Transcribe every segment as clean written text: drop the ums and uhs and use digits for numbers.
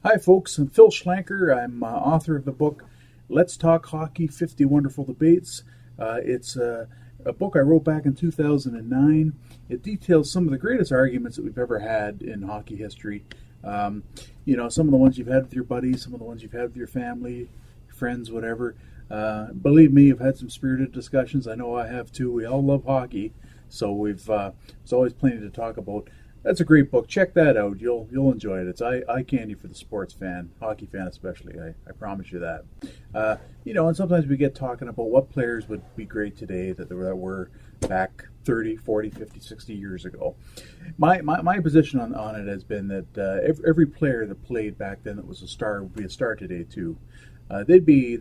Hi, folks. I'm Phil Schlenker. I'm author of the book Let's Talk Hockey 50 Wonderful Debates. It's a book I wrote back in 2009. It details some of the greatest arguments that we've ever had in hockey history. Some of the ones you've had with your buddies, some of the ones you've had with your family, friends, whatever. Believe me, I've had some spirited discussions. I know I have too. We all love hockey, so there's always plenty to talk about. That's a great book. Check that out. You'll enjoy it. It's eye candy for the sports fan, hockey fan especially. I promise you that. And sometimes we get talking about what players would be great today that were back 30, 40, 50, 60 years ago. My position on it has been that every player that played back then that was a star would be a star today too. They'd be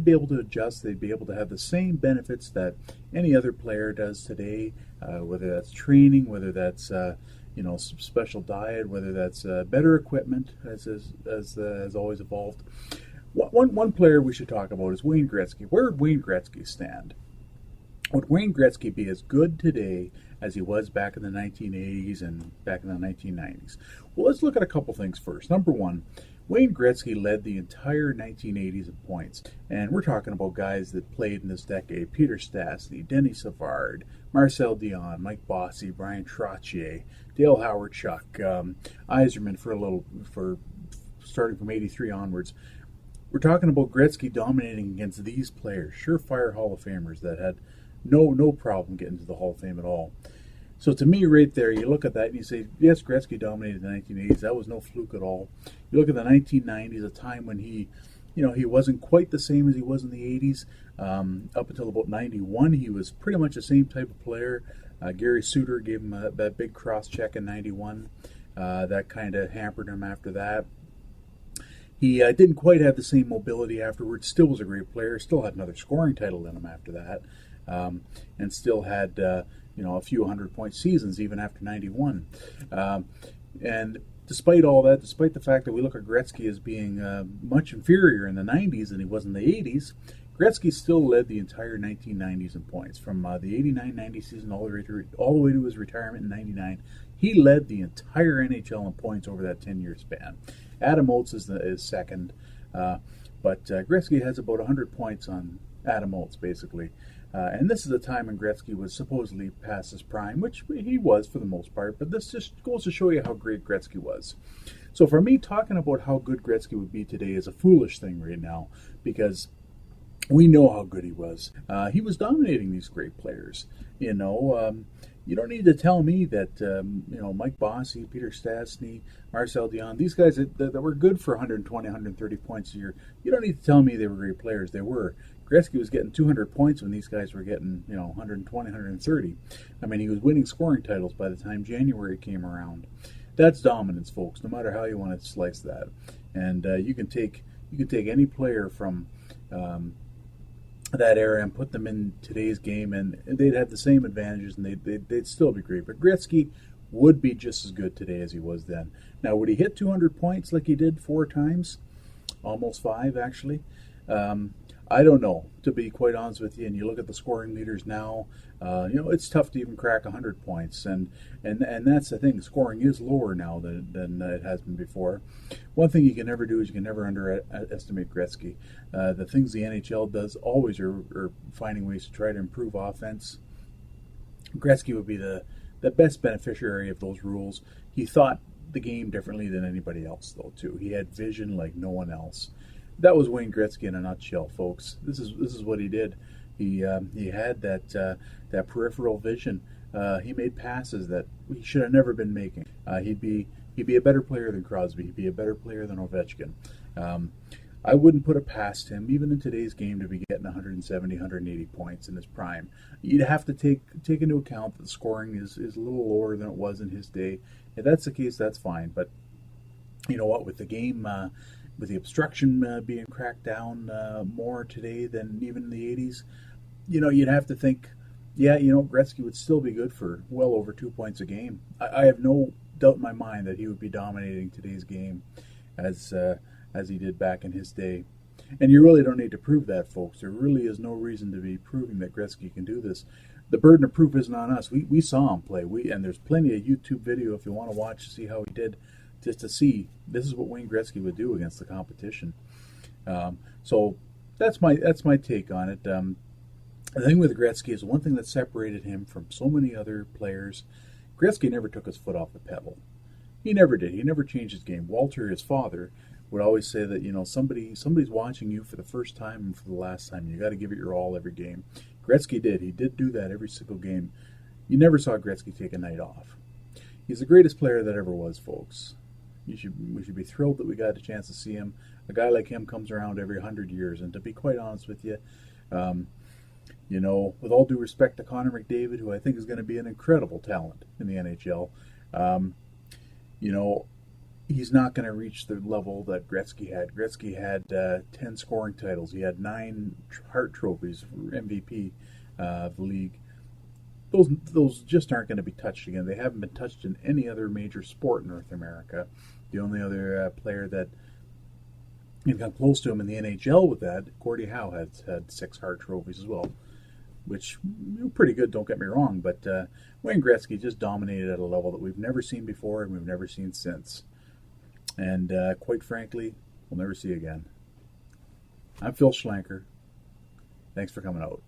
able to adjust. They'd be able to have the same benefits that any other player does today, whether that's training, whether that's some special diet, whether that's better equipment, as has always evolved. One player we should talk about is Wayne Gretzky. Where would Wayne Gretzky stand? Would Wayne Gretzky be as good today as he was back in the 1980s and back in the 1990s? Well, let's look at a couple things first. Number one, Wayne Gretzky led the entire 1980s in points, and we're talking about guys that played in this decade: Peter Stastny, Denny Savard, Marcel Dion, Mike Bossy, Brian Trottier, Dale Howard-Chuck, Yzerman for starting from '83 onwards. We're talking about Gretzky dominating against these players, surefire Hall of Famers that had no problem getting to the Hall of Fame at all. So to me, right there, you look at that and you say, yes, Gretzky dominated the 1980s. That was no fluke at all. You look at the 1990s, a time when he wasn't quite the same as he was in the 80s. Up until about 91, he was pretty much the same type of player. Gary Suter gave him that big cross check in 91. That kind of hampered him after that. He didn't quite have the same mobility afterwards. Still was a great player. Still had another scoring title in him after that. And still had a few 100-point seasons even after 91. And despite all that, despite the fact that we look at Gretzky as being much inferior in the 90s than he was in the 80s, Gretzky still led the entire 1990s in points. From the 89-90 season all the way to his retirement in 99, he led the entire NHL in points over that 10-year span. Adam Oates is second, but Gretzky has about 100 points on Adam Oates, basically. And this is a time when Gretzky was supposedly past his prime, which he was for the most part, but this just goes to show you how great Gretzky was. So for me, talking about how good Gretzky would be today is a foolish thing right now, because we know how good he was. He was dominating these great players. You don't need to tell me that Mike Bossy, Peter Stastny, Marcel Dion, these guys that were good for 120, 130 points a year, you don't need to tell me they were great players. They were. Gretzky was getting 200 points when these guys were getting 120, 130. I mean, he was winning scoring titles by the time January came around. That's dominance, folks, no matter how you want to slice that. And you can take any player from that era and put them in today's game, and they'd have the same advantages, and they'd still be great. But Gretzky would be just as good today as he was then. Now, would he hit 200 points like he did 4 times? Almost 5, actually. I don't know, to be quite honest with you. And you look at the scoring leaders now, it's tough to even crack 100 points. And that's the thing. Scoring is lower now than it has been before. One thing you can never do is you can never underestimate Gretzky. The things the NHL does always are finding ways to try to improve offense. Gretzky would be the best beneficiary of those rules. He thought the game differently than anybody else, though, too. He had vision like no one else. That was Wayne Gretzky in a nutshell, folks. This is what he did. He had that peripheral vision. He made passes that he should have never been making. He'd be a better player than Crosby. He'd be a better player than Ovechkin. I wouldn't put it past him, even in today's game, to be getting 170, 180 points in his prime. You'd have to take into account that the scoring is a little lower than it was in his day. If that's the case, that's fine. But you know what? With the game, with the obstruction being cracked down more today than even in the 80s, you'd have to think, Gretzky would still be good for well over 2 points a game. I have no doubt in my mind that he would be dominating today's game as he did back in his day. And you really don't need to prove that, folks. There really is no reason to be proving that Gretzky can do this. The burden of proof isn't on us. We saw him play. And there's plenty of YouTube video if you want to watch to see how he did just to see this is what Wayne Gretzky would do against the competition. So that's my take on it. The thing with Gretzky is one thing that separated him from so many other players. Gretzky never took his foot off the pedal. He never did. He never changed his game. Walter, his father, would always say that somebody's watching you for the first time and for the last time. You got to give it your all every game. Gretzky did. He did do that every single game. You never saw Gretzky take a night off. He's the greatest player that ever was, folks. We should be thrilled that we got a chance to see him. A guy like him comes around every 100 years, and to be quite honest with you, with all due respect to Connor McDavid, who I think is going to be an incredible talent in the NHL, he's not going to reach the level that Gretzky had. Gretzky had 10 scoring titles. He had 9 Hart trophies for MVP of the league. Those just aren't going to be touched again. They haven't been touched in any other major sport in North America. The only other player that got close to him in the NHL with that, Gordie Howe had 6 Hart trophies as well, which pretty good, don't get me wrong, but Wayne Gretzky just dominated at a level that we've never seen before and we've never seen since. And quite frankly, we'll never see again. I'm Phil Schlenker. Thanks for coming out.